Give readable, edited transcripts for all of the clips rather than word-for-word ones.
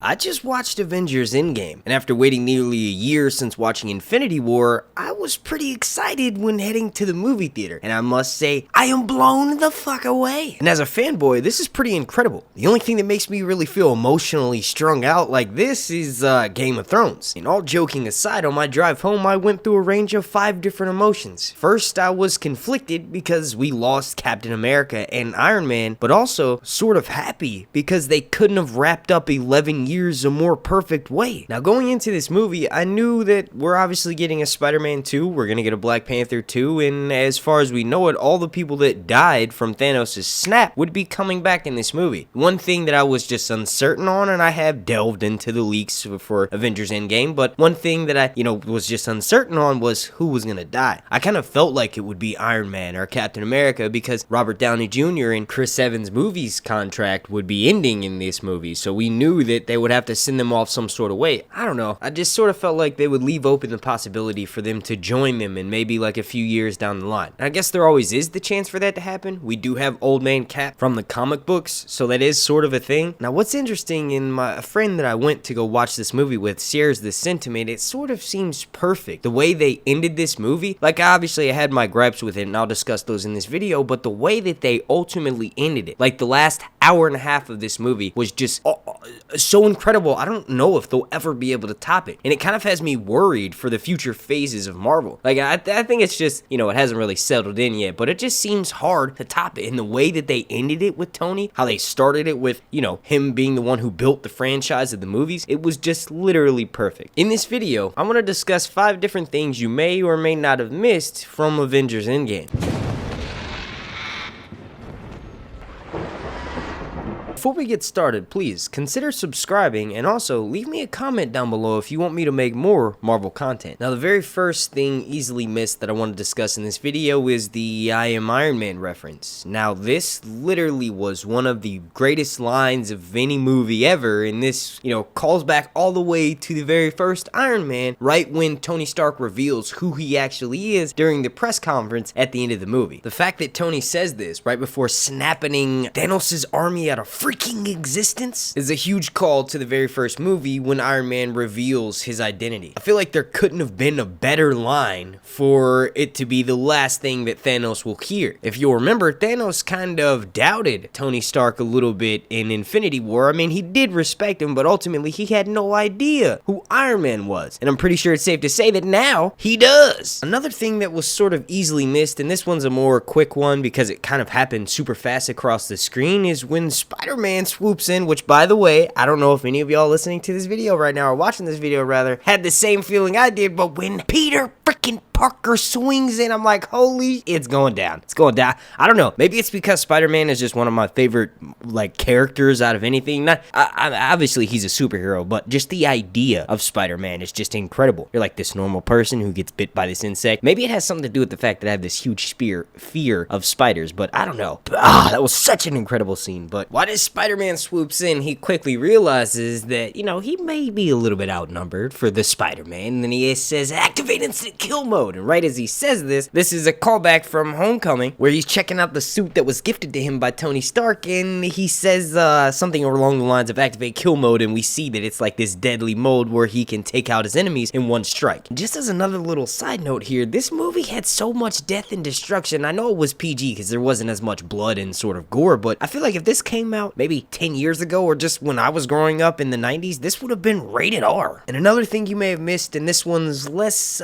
I just watched Avengers Endgame, and after waiting nearly a year since watching Infinity War, I was pretty excited when heading to the movie theater, and I must say, I am blown the fuck away. And as a fanboy, this is pretty incredible. The only thing that makes me really feel emotionally strung out like this is Game of Thrones. And all joking aside, on my drive home, I went through a range of 5 different emotions. First, I was conflicted because we lost Captain America and Iron Man, but also sort of happy because they couldn't have wrapped up 11 years a more perfect way. Now, going into this movie, I knew that we're obviously getting a Spider-Man 2, we're gonna get a Black Panther 2, and as far as we know it, all the people that died from Thanos' snap would be coming back in this movie. One thing that I was just uncertain on, and I have delved into the leaks for Avengers Endgame, but one thing that I, was just uncertain on was who was gonna die. I kind of felt like it would be Iron Man or Captain America because Robert Downey Jr. and Chris Evans' movies contract would be ending in this movie, so we knew that they would have to send them off some sort of way. I don't know. I just sort of felt like they would leave open the possibility for them to join them in maybe like a few years down the line. And I guess there always is the chance for that to happen. We do have Old Man Cap from the comic books, so that is sort of a thing. Now, what's interesting, and a friend that I went to go watch this movie with shares this sentiment, it sort of seems perfect. The way they ended this movie, like obviously I had my gripes with it, and I'll discuss those in this video, but the way that they ultimately ended it, like the last hour and a half of this movie was just so incredible. I don't know if they'll ever be able to top it, and it kind of has me worried for the future phases of Marvel. Like I think it's just, it hasn't really settled in yet, but it just seems hard to top it. And the way that they ended it with Tony, how they started it with, him being the one who built the franchise of the movies, it was just literally perfect. In this video, I want to discuss 5 different things you may or may not have missed from Avengers Endgame. Before we get started, please consider subscribing and also leave me a comment down below if you want me to make more Marvel content. Now, the very first thing easily missed that I want to discuss in this video is the I Am Iron Man reference. Now, this literally was one of the greatest lines of any movie ever, and this, calls back all the way to the very first Iron Man, right when Tony Stark reveals who he actually is during the press conference at the end of the movie. The fact that Tony says this right before snapping Thanos' army out of freaking existence is a huge call to the very first movie when Iron Man reveals his identity. I feel like there couldn't have been a better line for it to be the last thing that Thanos will hear. If you'll remember, Thanos kind of doubted Tony Stark a little bit in Infinity War. I mean, he did respect him, but ultimately he had no idea who Iron Man was. And I'm pretty sure it's safe to say that now he does. Another thing that was sort of easily missed, and this one's a more quick one because it kind of happened super fast across the screen, is when Spider-Man swoops in, which, by the way, I don't know if any of y'all listening to this video right now, or watching this video rather, had the same feeling I did, but when Peter freaking Parker swings in, I'm like, holy, it's going down. It's going down. I don't know. Maybe it's because Spider-Man is just one of my favorite, characters out of anything. Obviously, he's a superhero, but just the idea of Spider-Man is just incredible. You're like this normal person who gets bit by this insect. Maybe it has something to do with the fact that I have this huge fear of spiders, but I don't know. That was such an incredible scene. But why does Spider-Man swoops in? He quickly realizes that, he may be a little bit outnumbered for the Spider-Man, and then he says, activate instant kill mode. And right as he says this is a callback from Homecoming, where he's checking out the suit that was gifted to him by Tony Stark, and he says something along the lines of activate kill mode, and we see that it's like this deadly mode where he can take out his enemies in one strike. Just as another little side note here, this movie had so much death and destruction. I know it was PG because there wasn't as much blood and sort of gore, but I feel like if this came out maybe 10 years ago or just when I was growing up in the 90s, this would have been rated R. And another thing you may have missed, and this one's less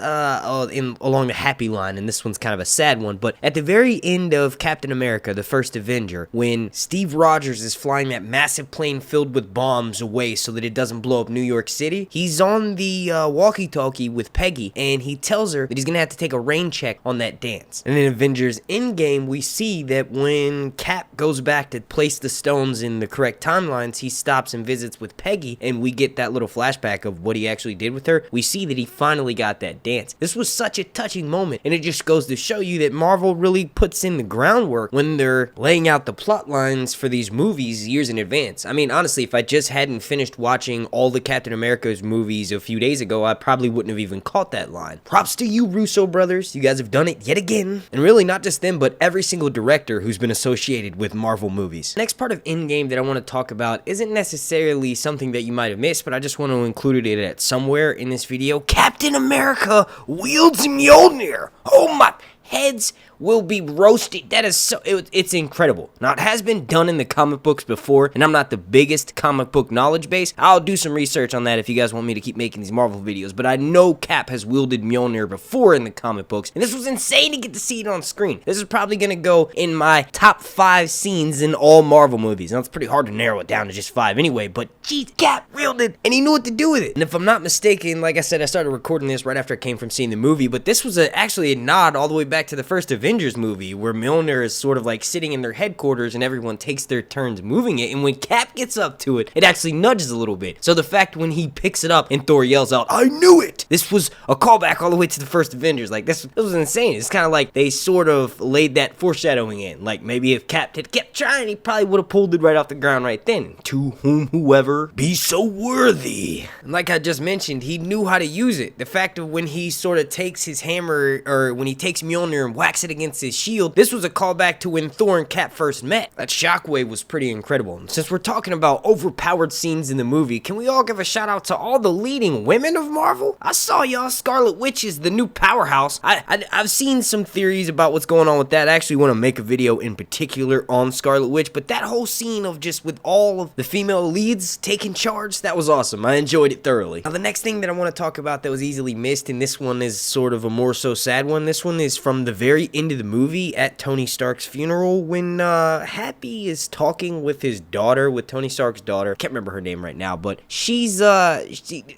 along the happy line, and this one's kind of a sad one, but at the very end of Captain America, the first Avenger, when Steve Rogers is flying that massive plane filled with bombs away so that it doesn't blow up New York City, he's on the walkie-talkie with Peggy, and he tells her that he's gonna have to take a rain check on that dance. And in Avengers Endgame, we see that when Cap goes back to place the stones in the correct timelines, he stops and visits with Peggy, and we get that little flashback of what he actually did with her. We see that he finally got that dance. This was such such a touching moment, and it just goes to show you that Marvel really puts in the groundwork when they're laying out the plot lines for these movies years in advance. I mean, honestly, if I just hadn't finished watching all the Captain America's movies a few days ago, I probably wouldn't have even caught that line. Props to you, Russo brothers. You guys have done it yet again. And really, not just them, but every single director who's been associated with Marvel movies. Next part of Endgame that I want to talk about isn't necessarily something that you might have missed, but I just want to include it at somewhere in this video. Captain America wields Mjolnir. Oh my... Heads will be roasted. That is so, it's incredible. Now, it has been done in the comic books before, and I'm not the biggest comic book knowledge base. I'll do some research on that if you guys want me to keep making these Marvel videos, but I know Cap has wielded Mjolnir before in the comic books, and this was insane to get to see it on screen. This is probably going to go in my top 5 scenes in all Marvel movies. Now, it's pretty hard to narrow it down to just 5 anyway, but geez, Cap wielded, and he knew what to do with it. And if I'm not mistaken, like I said, I started recording this right after I came from seeing the movie, but this was actually a nod all the way back to the first Avengers movie, where Mjolnir is sort of like sitting in their headquarters and everyone takes their turns moving it, and when Cap gets up to it, it actually nudges a little bit. So the fact when he picks it up and Thor yells out, "I knew it!" This was a callback all the way to the first Avengers. Like, this was insane. It's kind of like they sort of laid that foreshadowing in. Like, maybe if Cap had kept trying, he probably would have pulled it right off the ground right then. To whom whoever be so worthy. And like I just mentioned, he knew how to use it. The fact of when he sort of takes his hammer, or when he takes Mjolnir and whacks it against his shield, this was a callback to when Thor and Cap first met. That shockwave was pretty incredible. And since we're talking about overpowered scenes in the movie, can we all give a shout out to all the leading women of Marvel? I saw y'all Scarlet Witch is the new powerhouse. I've seen some theories about what's going on with that. I actually want to make a video in particular on Scarlet Witch, but that whole scene of just with all of the female leads taking charge, that was awesome. I enjoyed it thoroughly. Now, the next thing that I want to talk about that was easily missed, and this one is sort of a more so sad one. This one is from the very end of the movie at Tony Stark's funeral when Happy is talking with his daughter, with Tony Stark's daughter. I can't remember her name right now, but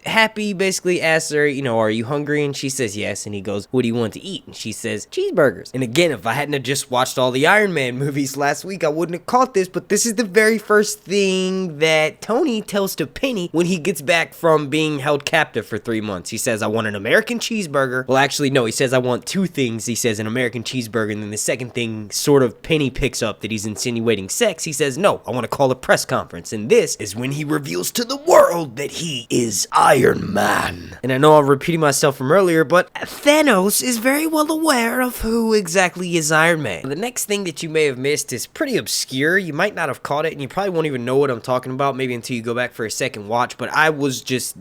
Happy basically asks her, you know, "Are you hungry?" And she says yes, and he goes, "What do you want to eat?" And she says, "Cheeseburgers." And again, if I hadn't have just watched all the Iron Man movies last week, I wouldn't have caught this, but this is the very first thing that Tony tells to Penny when he gets back from being held captive for 3 months. He says, "I want an American cheeseburger." Well, actually, no, he says, "I want 2 things." He says, "An American cheeseburger," and then the second thing sort of Penny picks up that he's insinuating sex. He says, "No, I want to call a press conference." And this is when he reveals to the world that he is Iron Man. And I know I'm repeating myself from earlier, but Thanos is very well aware of who exactly is Iron Man. The next thing that you may have missed is pretty obscure. You might not have caught it, and you probably won't even know what I'm talking about, maybe until you go back for a second watch, but I was just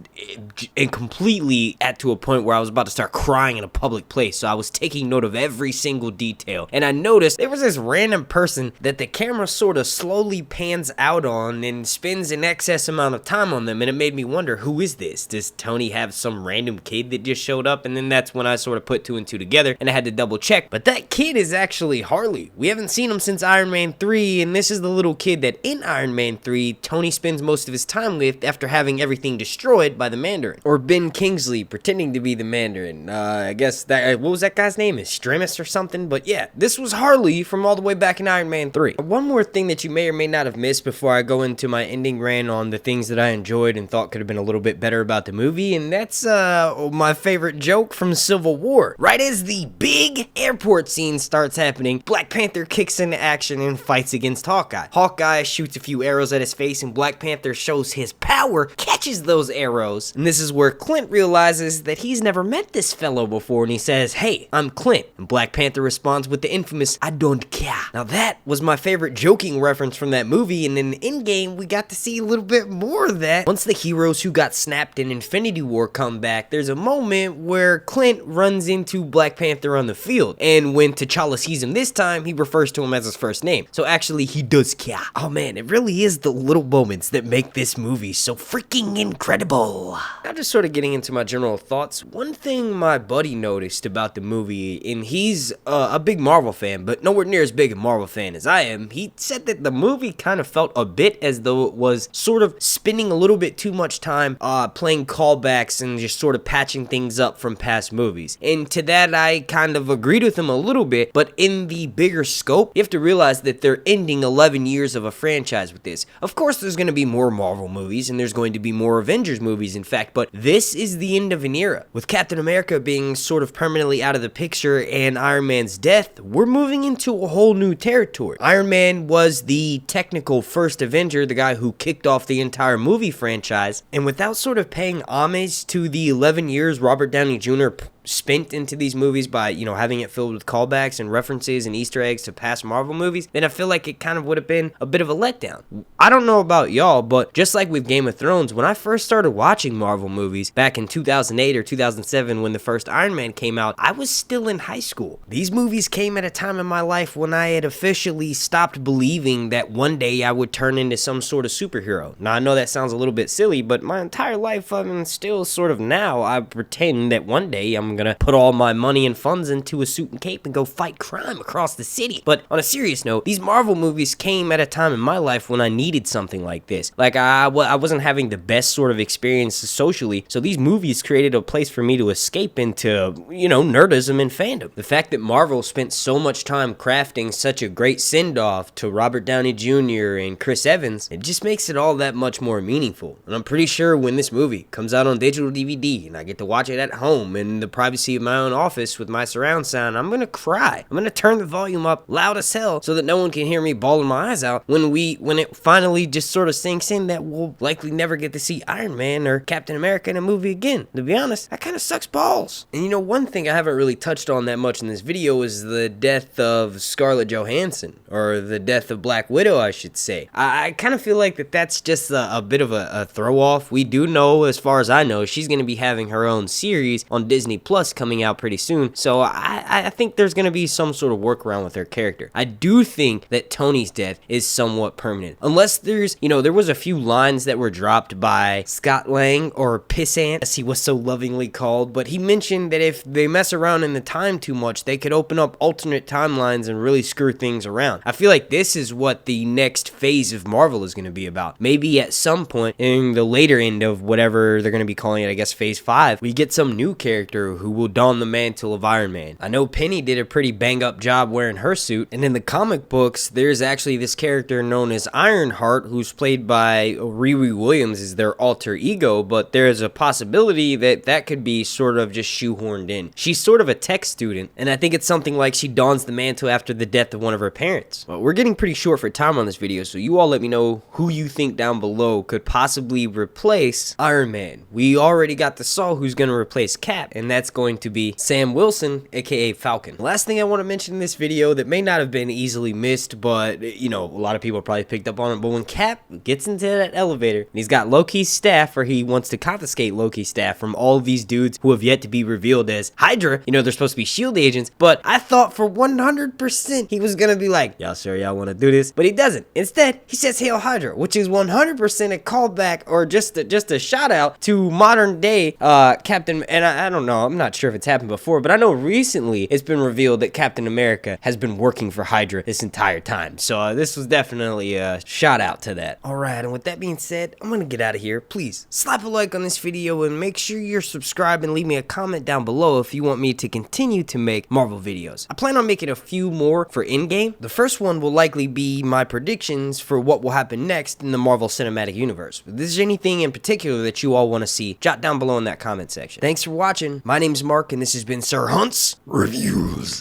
completely to a point where I was about to start crying in a public place, so I was taking note of every single detail. And I noticed there was this random person that the camera sort of slowly pans out on and spends an excess amount of time on them, and it made me wonder, who is this? Does Tony have some random kid that just showed up? And then that's when I sort of put 2 and 2 together, and I had to double check. But that kid is actually Harley. We haven't seen him since Iron Man 3, and this is the little kid that in Iron Man 3, Tony spends most of his time with after having everything destroyed by the Mandarin. Or Ben Kingsley pretending to be the Mandarin. I guess that, what was that guy's name? Extremis or something? But yeah, this was Harley from all the way back in Iron Man 3. One more thing that you may or may not have missed before I go into my ending rant on the things that I enjoyed and thought could have been a little bit better about the movie, and that's my favorite joke from Civil War. Right as the big airport scene starts happening, Black Panther kicks into action and fights against Hawkeye. Hawkeye shoots a few arrows at his face, and Black Panther shows his power, catches those arrows, and this is where Clint realizes that he's never met this fellow before, and he says, "Hey, I'm Clint." And Black Panther responds with the infamous, "I don't care." Now that was my favorite joking reference from that movie, and in Endgame, we got to see a little bit more of that. Once the heroes who got snapped in Infinity War come back, there's a moment where Clint runs into Black Panther on the field, and when T'Challa sees him this time, he refers to him as his first name. So actually, he does care. Oh man, it really is the little moments that make this movie so freaking incredible. Now just sort of getting into my general thoughts, one thing my buddy noticed about the movie, and he's a big Marvel fan, but nowhere near as big a Marvel fan as I am. He said that the movie kind of felt a bit as though it was sort of spending a little bit too much time playing callbacks and just sort of patching things up from past movies. And to that, I kind of agreed with him a little bit, but in the bigger scope, you have to realize that they're ending 11 years of a franchise with this. Of course, there's going to be more Marvel movies, and there's going to be more Avengers movies, in fact, but this is the end of an era. With Captain America being sort of permanently out of the picture and Iron Man's death, we're moving into a whole new territory. Iron Man was the technical first Avenger, the guy who kicked off the entire movie franchise, and without sort of paying homage to the 11 years Robert Downey Jr. spent into these movies by, having it filled with callbacks and references and Easter eggs to past Marvel movies, then I feel like it kind of would have been a bit of a letdown. I don't know about y'all, but just like with Game of Thrones, when I first started watching Marvel movies back in 2008 or 2007 when the first Iron Man came out, I was still in high school. These movies came at a time in my life when I had officially stopped believing that one day I would turn into some sort of superhero. Now, I know that sounds a little bit silly, but my entire life, still sort of now, I pretend that one day I'm gonna put all my money and funds into a suit and cape and go fight crime across the city. But on a serious note, these Marvel movies came at a time in my life when I needed something like this. Like, I wasn't having the best sort of experiences socially, so these movies created a place for me to escape into, nerdism and fandom. The fact that Marvel spent so much time crafting such a great send-off to Robert Downey Jr. and Chris Evans, it just makes it all that much more meaningful. And I'm pretty sure when this movie comes out on digital DVD and I get to watch it at home in the privacy of my own office with my surround sound, I'm gonna cry. I'm gonna turn the volume up loud as hell so that no one can hear me bawling my eyes out when it finally just sort of sinks in that we'll likely never get to see Iron Man or Captain America in a movie again. To be honest, that kind of sucks balls. And one thing I haven't really touched on that much in this video is the death of Scarlett Johansson, or the death of Black Widow, I should say. I kind of feel like that's just a bit of a throw-off. We do know, as far as I know, she's going to be having her own series on Disney Plus coming out pretty soon, so I think there's going to be some sort of workaround with her character. I do think that Tony's death is somewhat permanent, unless there's, there was a few lines that were dropped by Scott Lang, or Pissant, as he was so lovingly called, but he mentioned that if they mess around in the time too much, they could open up alternate timelines and really screw things around. I feel like this is what the next phase of Marvel is going to be about. Maybe at some point in the later end of whatever they're going to be calling it, I guess phase 5, we get some new character who will don the mantle of Iron Man. I know Penny did a pretty bang up job wearing her suit, and in the comic books, there's actually this character known as Ironheart, who's played by Riri Williams as their alter ego, but there's a possibility that could be sort of just shoehorned in. She's sort of a tech student, and I think it's something like she dons the mantle after the death of one of her parents. But we're getting pretty short for time on this video, so you all let me know who you think down below could possibly replace Iron Man. We already got the Saw who's going to replace Cap, and that's going to be Sam Wilson, aka Falcon. The last thing I want to mention in this video that may not have been easily missed, but a lot of people probably picked up on it, but when Cap gets into that elevator and he's got Loki's staff, or he wants to confiscate Loki's staff from all of these dudes who have yet to be revealed as Hydra, they're supposed to be S.H.I.E.L.D. agents, but I thought for 100% he was gonna be like, y'all sure y'all want to do this? But he doesn't. Instead, he says Hail Hydra, which is 100% a callback, or just a shout out to modern day Captain, and I don't know, I'm not sure if it's happened before, but I know recently it's been revealed that Captain America has been working for Hydra this entire time. So this was definitely a shout out to that. Alright, and with that being said, I'm gonna get out of here. Please slap a like on this video and make sure you're subscribed and leave me a comment down below if you want me to continue to make Marvel videos. I plan on making a few more for Endgame. The first one will likely be my predictions for what will happen next in the Marvel Cinematic Universe. If there's anything in particular that you all want to see, jot down below in that comment section. Thanks for watching. My name's Mark, and this has been Sir Hunt's Reviews.